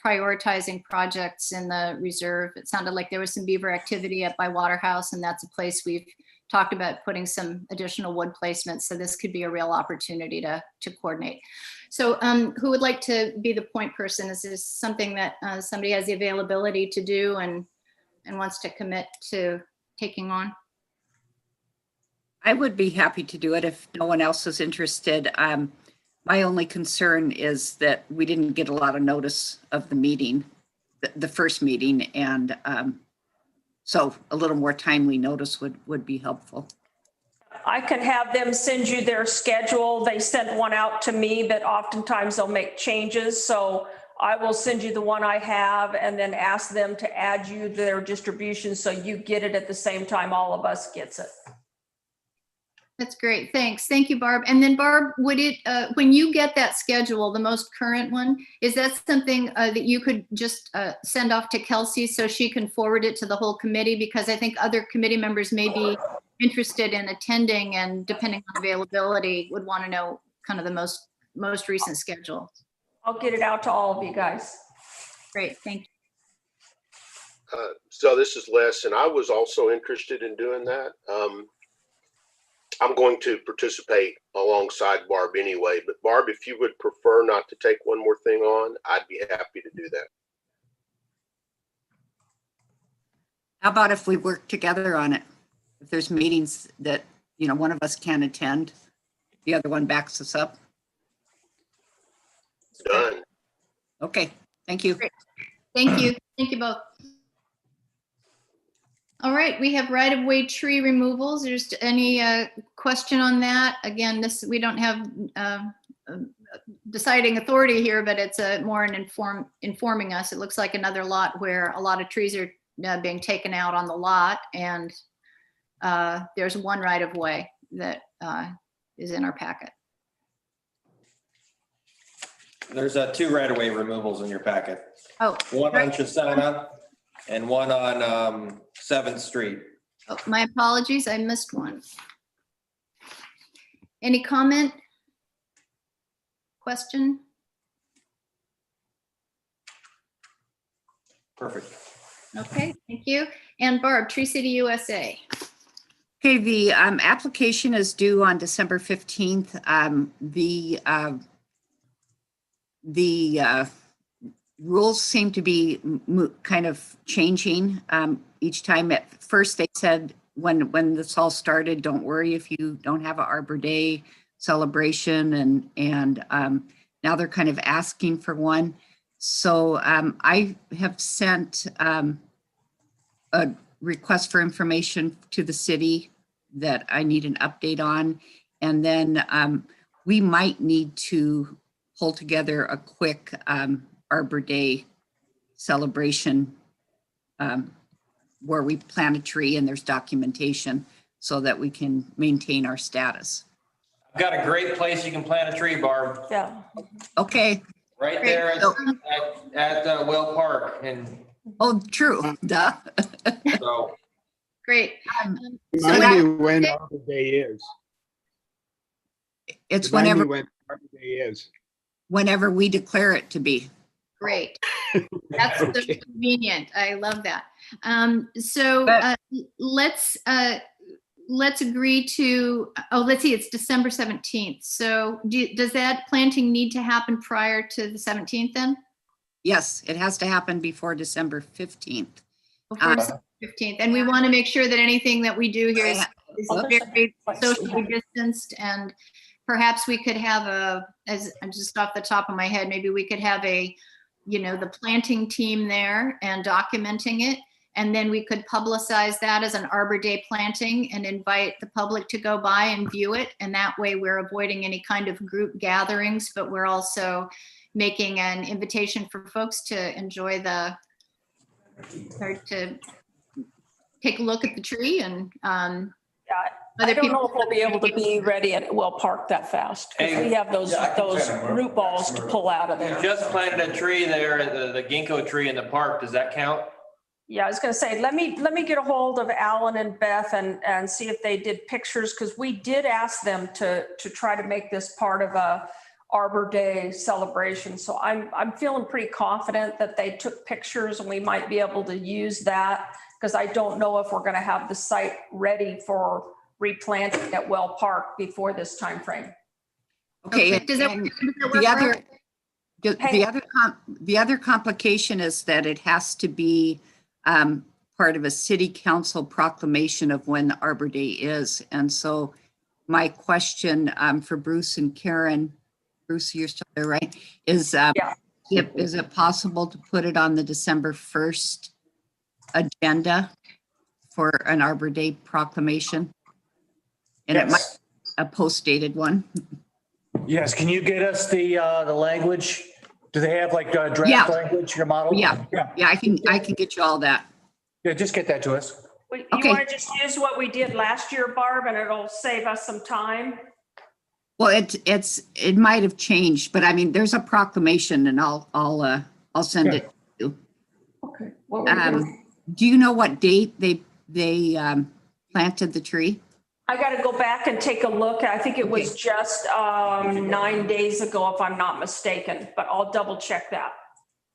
prioritizing projects in the reserve. It sounded like there was some beaver activity up by Waterhouse, and that's a place we've talked about putting some additional wood placements. So this could be a real opportunity to coordinate. So who would like to be the point person? Is this something that somebody has the availability to do and wants to commit to taking on? I would be happy to do it if no one else is interested. My only concern is that we didn't get a lot of notice of the meeting, the first meeting, and so a little more timely notice would be helpful. I can have them send you their schedule. They sent one out to me, but oftentimes they'll make changes. So I will send you the one I have and then ask them to add you their distribution so you get it at the same time all of us gets it. That's great. Thanks. Thank you, Barb. And then Barb, would it, when you get that schedule, the most current one, is that something that you could just send off to Kelsey so she can forward it to the whole committee? Because I think other committee members may be interested in attending, and depending on availability would want to know kind of the most recent schedule. I'll get it out to all of you guys. Great. Thank you. So this is Les, and I was also interested in doing that. I'm going to participate alongside Barb anyway, but Barb, if you would prefer not to take one more thing on, I'd be happy to do that. How about if we work together on it? If there's meetings that, one of us can attend, the other one backs us up. Done. Okay, thank you. Great. Thank you. Thank you both. All right, we have right-of-way tree removals. There's any question on that? Again, we don't have deciding authority here, but it's more an informing us. It looks like another lot where a lot of trees are being taken out on the lot, and there's one right-of-way that is in our packet. There's two right-of-way removals in your packet. Oh, one on Chisana and one on 7th Street. Oh, my apologies, I missed one. Any comment? Question? Perfect. Okay, thank you. And Barb, Tree City USA. Okay, the application is due on December 15th. The rules seem to be kind of changing each time. At first, they said when this all started, don't worry if you don't have an Arbor Day celebration, and now they're kind of asking for one. So I have sent a request for information to the city that I need an update on. And then we might need to pull together a quick Arbor Day celebration where we plant a tree and there's documentation so that we can maintain our status. I've got a great place you can plant a tree, Barb. Yeah. Okay. Right Great. there at Will Park. And Oh, true. Duh. so Great. Remind me when Arbor Day is. It's Remind me whenever when Arbor Day is. whenever we declare it to be. Great. That's so Okay. convenient. I love that. So let's agree to, let's see, it's December 17th. So does that planting need to happen prior to the 17th then? Yes, it has to happen before December 15th. Before December 15th. And we want to make sure that anything that we do here is very socially distanced, and perhaps we could have as I'm just off the top of my head, maybe we could have the planting team there and documenting it. And then we could publicize that as an Arbor Day planting and invite the public to go by and view it. And that way we're avoiding any kind of group gatherings, but we're also making an invitation for folks to enjoy or to take a look at the tree and I don't know if we'll be able to be ready at Will Park that fast, because we have those root balls to pull out of there. just planted a tree there, the ginkgo tree in the park. Does that count? Yeah, I was gonna say, let me get a hold of Alan and Beth and see if they did pictures, because we did ask them to try to make this part of a Arbor Day celebration. So I'm feeling pretty confident that they took pictures and we might be able to use that, because I don't know if we're gonna have the site ready for replanting at Well Park before this time frame. Okay. Does that And the other complication is that it has to be part of a city council proclamation of when Arbor Day is. And so my question for Bruce and Karen, Bruce, you're still there, right? Is it possible to put it on the December 1st agenda for an Arbor Day proclamation? And it might be a post-dated one. Yes, can you get us the language? Do they have like draft language, your model? Yeah, I can get you all that. Yeah, just get that to us. You Okay. want to just use what we did last year, Barb, and it'll save us some time? Well, it might have changed, but I mean, there's a proclamation, and I'll send it to you. Okay. What were we doing? Do you know what date they planted the tree? I got to go back and take a look. I think it was just 9 days ago, if I'm not mistaken, but I'll double check that.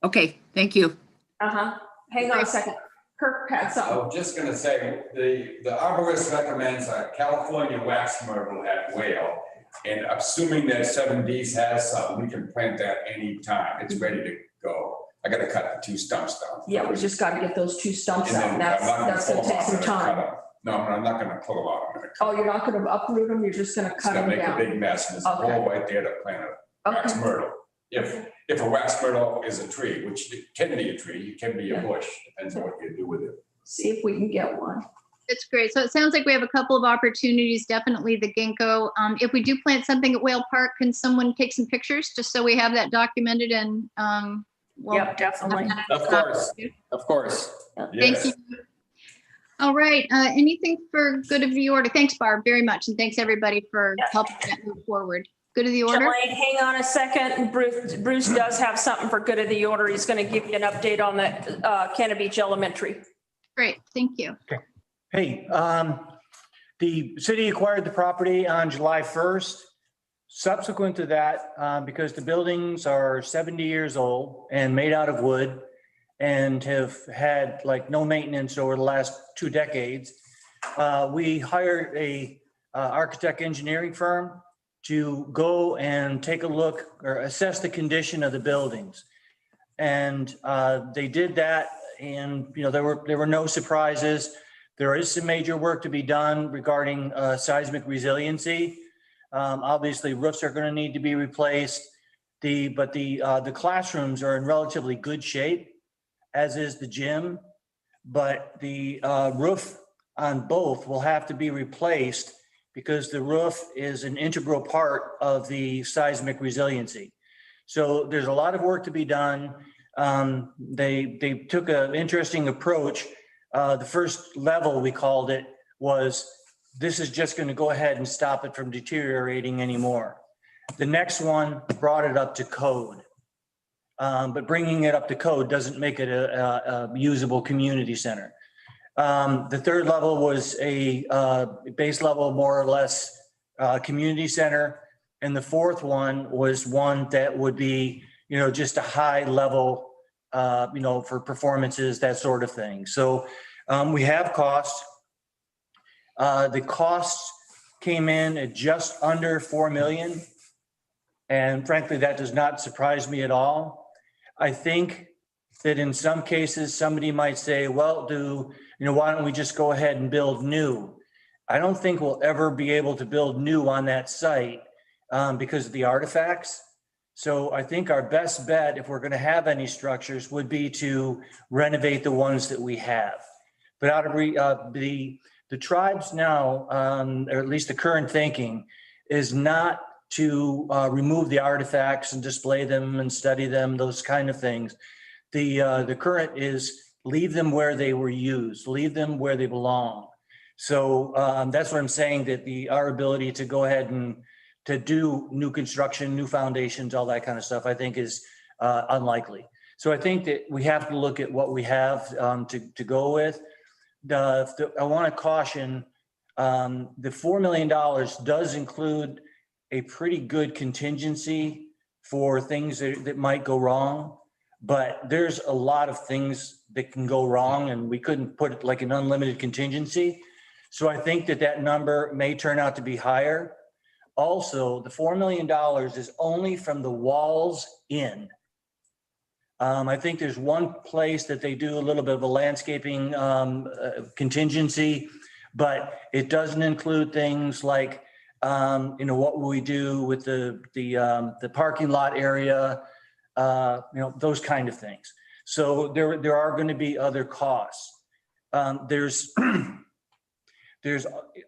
Okay, thank you. Hang on a second. Kirk had I something. was just gonna say, the arborist recommends a California wax myrtle at Whale. And assuming that 7Ds has some, we can plant that anytime. It's ready to go. I gotta cut the 2 stumps down. Yeah, we just got to get those 2 stumps And out. then And I'm not that's going to pull take them some out, I'm gonna cut time. 'em. No, I'm not gonna pull them out. I'm gonna cut Oh, them. you're not going to uproot them? You're just going to It's cut gonna them make a down? big mess, and there's a hole right there to plant a wax Okay. myrtle. If a wax myrtle is a tree, which it can be a tree, it can be a bush, depends on what you do with it. See if we can get one. That's great. So it sounds like we have a couple of opportunities, definitely the ginkgo. If we do plant something at Whale Park, can someone take some pictures just so we have that documented and Yep, definitely. Of course. Of course. Thank you. All right, anything for good of the order? Thanks, Barb, very much. And thanks everybody for helping that move forward. Good of the order? Jelaine, hang on a second. Bruce does have something for good of the order. He's going to give you an update on the Cannon Beach Elementary. Great, thank you. Hey, the city acquired the property on July 1st. Subsequent to that, because the buildings are 70 years old and made out of wood, and have had like no maintenance over the last 2 decades. We hired a architect engineering firm to go and take a look or assess the condition of the buildings. And they did that, and there were no surprises. There is some major work to be done regarding seismic resiliency. Obviously, roofs are going to need to be replaced. But the classrooms are in relatively good shape, as is the gym. But the roof on both will have to be replaced because the roof is an integral part of the seismic resiliency. So there's a lot of work to be done. They took an interesting approach. The first level, we called it, was this is just going to go ahead and stop it from deteriorating anymore. The next one brought it up to code. But bringing it up to code doesn't make it a usable community center. The third level was a base level, more or less, community center. And the fourth one was one that would be, just a high level, for performances, that sort of thing. So we have costs. The costs came in at just under 4 million. And frankly, that does not surprise me at all. I think that in some cases, somebody might say, well, why don't we just go ahead and build new? I don't think we'll ever be able to build new on that site because of the artifacts. So I think our best bet, if we're going to have any structures, would be to renovate the ones that we have. But out of the tribes now, or at least the current thinking, is not to remove the artifacts and display them and study them, those kind of things. The current is leave them where they were used, leave them where they belong. So that's what I'm saying, that our ability to go ahead and to do new construction, new foundations, all that kind of stuff, I think is unlikely. So I think that we have to look at what we have to go with. I want to caution, the $4 million does include a pretty good contingency for things that might go wrong, but there's a lot of things that can go wrong, and we couldn't put it like an unlimited contingency. So I think that number may turn out to be higher. Also, the $4 million is only from the walls in. I think there's one place that they do a little bit of a landscaping contingency, but it doesn't include things like what will we do with the parking lot area, those kind of things. So there are going to be other costs. There's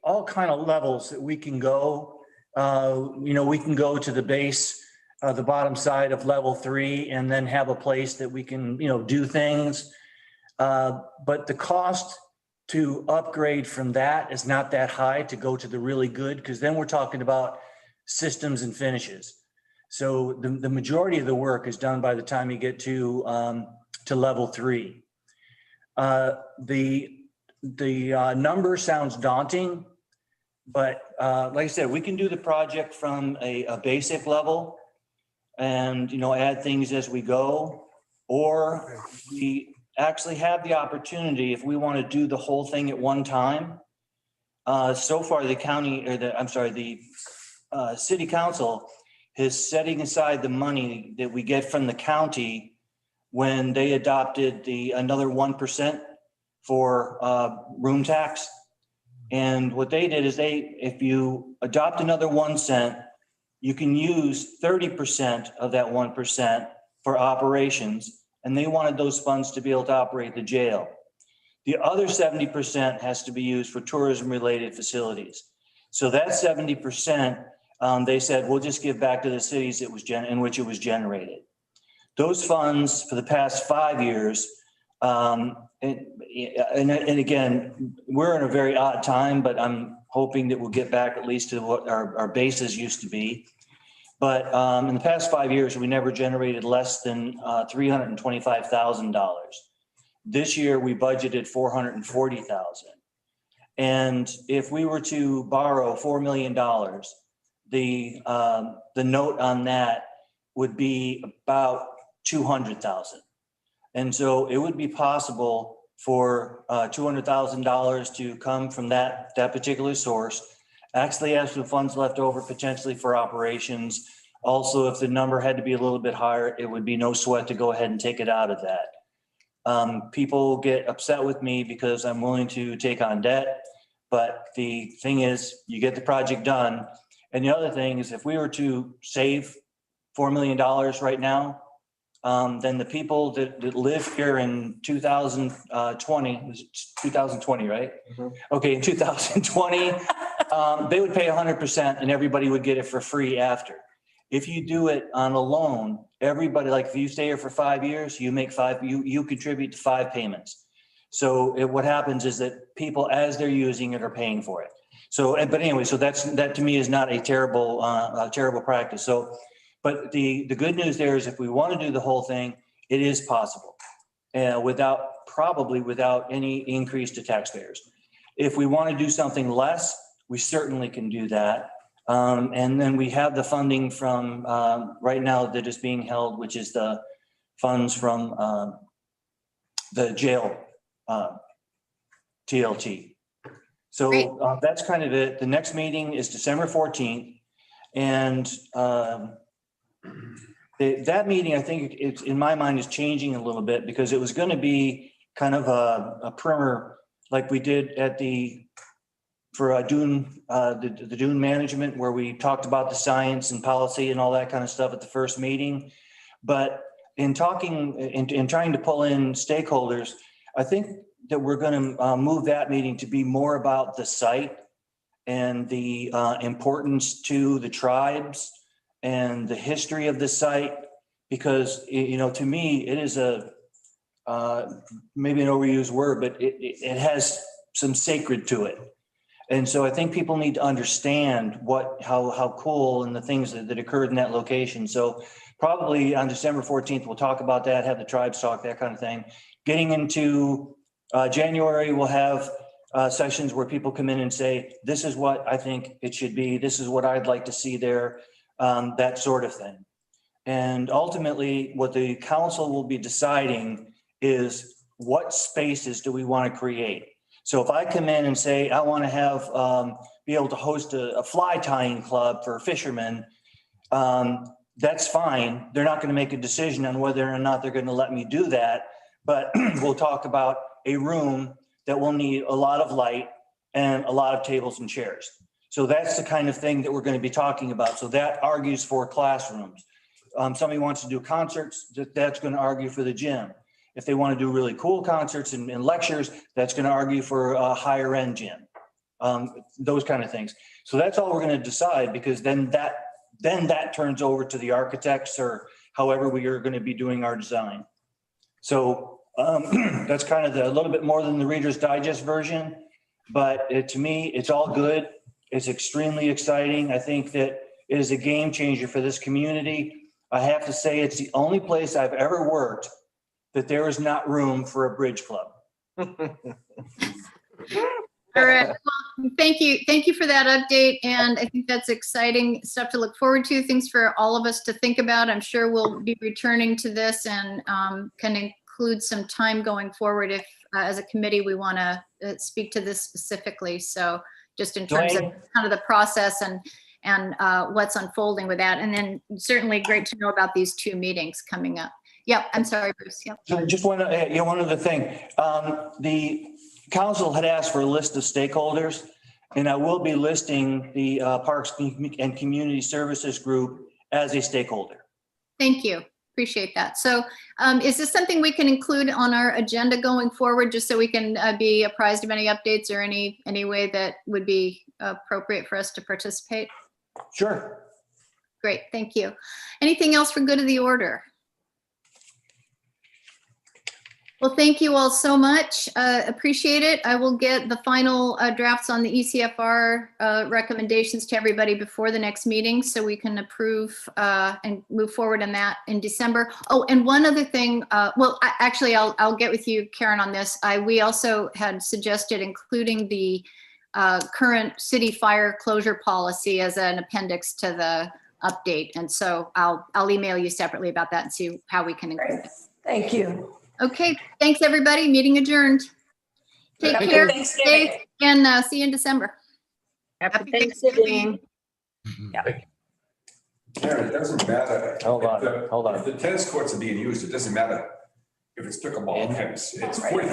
all kind of levels that we can go. We can go to the base, the bottom side of level 3, and then have a place that we can, do things. But the cost to upgrade from that is not that high to go to the really good, because then we're talking about systems and finishes. So the majority of the work is done by the time you get to level 3. The number sounds daunting, but like I said, we can do the project from a basic level and, add things as we go, or we actually have the opportunity, if we want to do the whole thing at one time. So far, the city council is setting aside the money that we get from the county when they adopted another 1% for room tax. And what they did is if you adopt another 1 cent, you can use 30% of that 1% for operations. And they wanted those funds to be able to operate the jail. The other 70% has to be used for tourism-related facilities. So that 70%, they said, we'll just give back to the cities in which it was generated. Those funds for the past 5 years, and again, we're in a very odd time, but I'm hoping that we'll get back at least to what our bases used to be. But in the past 5 years, we never generated less than $325,000. This year, we budgeted $440,000. And if we were to borrow $4 million, the note on that would be about $200,000. And so it would be possible for $200,000 to come from that particular source. Actually have some funds left over potentially for operations. Also, if the number had to be a little bit higher, it would be no sweat to go ahead and take it out of that. People get upset with me because I'm willing to take on debt. But the thing is, you get the project done. And the other thing is, if we were to save $4 million right now, then the people that live here in 2020, was it 2020, right? Okay, in 2020, they would pay 100% and everybody would get it for free after. If you do it on a loan, everybody, like if you stay here for 5 years, you make you contribute to 5 payments. So what happens is that people, as they're using it, are paying for it. So, but anyway, so that to me is not a terrible practice. So, but the good news there is if we want to do the whole thing, it is possible, probably without any increase to taxpayers. If we want to do something less, we certainly can do that. And then we have the funding from right now that is being held, which is the funds from the jail TLT. So that's kind of it. The next meeting is December 14th. And that meeting, I think it's in my mind is changing a little bit because it was going to be kind of a primer like we did at for Dune, the Dune management, where we talked about the science and policy and all that kind of stuff at the first meeting. But in talking, in trying to pull in stakeholders, I think that we're going to move that meeting to be more about the site and the importance to the tribes and the history of the site, because, you know, to me, it is maybe an overused word, but it has some sacred to it. And so I think people need to understand how cool and the things that occurred in that location. So probably on December 14th, we'll talk about that, have the tribes talk, that kind of thing. Getting into January, we'll have sessions where people come in and say, this is what I think it should be. This is what I'd like to see there, that sort of thing. And ultimately, what the council will be deciding is what spaces do we want to create? So if I come in and say, I want to have, be able to host a fly tying club for fishermen, that's fine. They're not going to make a decision on whether or not they're going to let me do that. But we'll talk about a room that will need a lot of light and a lot of tables and chairs. So that's the kind of thing that we're going to be talking about. So that argues for classrooms. Somebody wants to do concerts, that's going to argue for the gym. If they want to do really cool concerts and lectures, that's going to argue for a higher end gym, those kind of things. So that's all we're going to decide, because then that turns over to the architects or however we are going to be doing our design. So that's kind of a little bit more than the Reader's Digest version, but to me, it's all good. It's extremely exciting. I think that it is a game changer for this community. I have to say it's the only place I've ever worked that there is not room for a bridge club. All right. Well, thank you. Thank you for that update. And I think that's exciting stuff to look forward to, things for all of us to think about. I'm sure we'll be returning to this and can include some time going forward if, as a committee, we want to speak to this specifically. So just in terms of kind of the process and what's unfolding with that. And then certainly great to know about these 2 meetings coming up. Yep, I'm sorry, Bruce. Yep. So just one other thing. The council had asked for a list of stakeholders, and I will be listing the Parks and Community Services Group as a stakeholder. Thank you. Appreciate that. So is this something we can include on our agenda going forward, just so we can be apprised of any updates or any way that would be appropriate for us to participate? Sure. Great, thank you. Anything else for good of the order? Well, thank you all so much. Appreciate it. I will get the final drafts on the ECFR recommendations to everybody before the next meeting, so we can approve and move forward on that in December. Oh, and one other thing. Well, actually, I'll get with you, Karen, on this. We also had suggested including the current city fire closure policy as an appendix to the update, and so I'll email you separately about that and see how we can include it. Thank you. Okay, thanks, everybody. Meeting adjourned. Take Happy care, Thanksgiving. stay, and see you in December. Happy Thanksgiving. Karen, it doesn't matter. Hold on, If the- hold on. If the tennis courts are being used, it doesn't matter if it's pickleball or tennis. It's 45